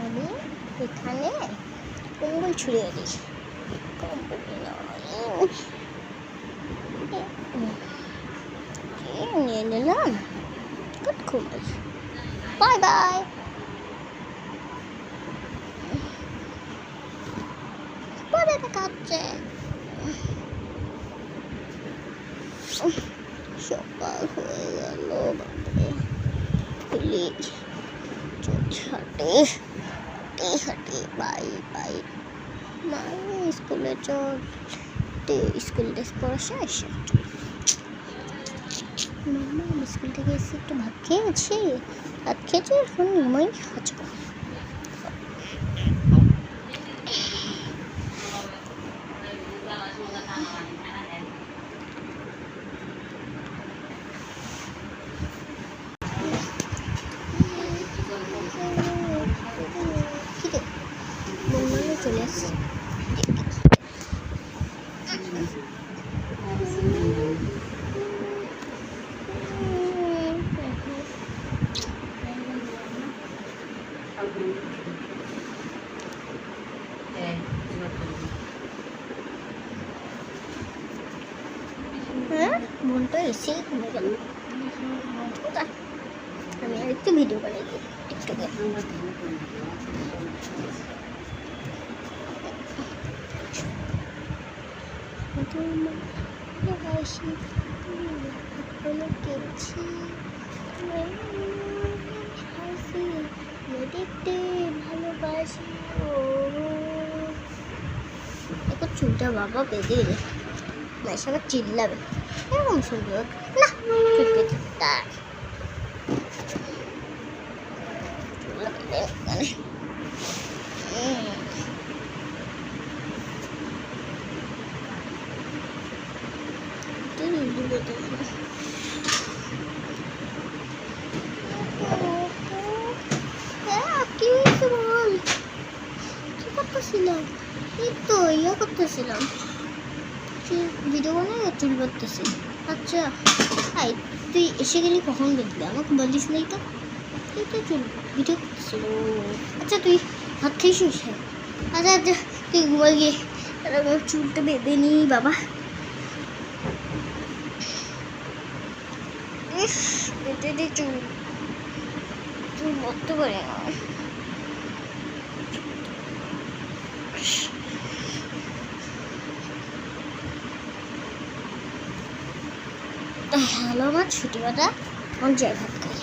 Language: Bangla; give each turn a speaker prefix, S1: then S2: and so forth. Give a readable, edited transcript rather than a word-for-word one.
S1: আমি এখানে কম্বল ছড়িয়ে দিই। কম্বল নিয়ে নিলাম। গুড কম্বল। Bye bye. পরে দেখাচ্ছে। সকাল হয়ে গেল। বাপরে খুলি হাঁটে হাঁটে বাই বাই। মানে স্কুলে চলতে স্কুল ড্রেস পরা শেষ। মামা স্কুল থেকে এসে একটু ভাত খেয়েছি। এখন নিমাই খাচ্ছি। চলে আসছে। হ্যাঁ মনটা এসেই কমে গেল। আমি আর একটু ভিডিও বানাই দিই টিকটকে। ভালোবাসি কেছি হাসি দেখতে ভালোবাসি। এখন চুলটা বাবা বেঁধে রে না সবাই চিল্লাবে এরকম সুন্দর না চুল বেঁধে তার এই তো ইয়া করতেছিলাম ভিডিও বানাই চুল বাঁধতেছি। আচ্ছা তুই এসে গেলি কখন দেখবি আমাকে বলিস নাই তো। তুই তো চুল ভিডিও করতেছিল। আচ্ছা তুই ভাত খেয়েছিস? আচ্ছা আচ্ছা তুই ঘুমাই গিয়ে আমার চুলটা বেঁধে নি বাবা। বেঁধে দি চুল বাঁধতে পারি না। হ্যালো আমার ছুটি বাটা আমার যাই ভাত খাই।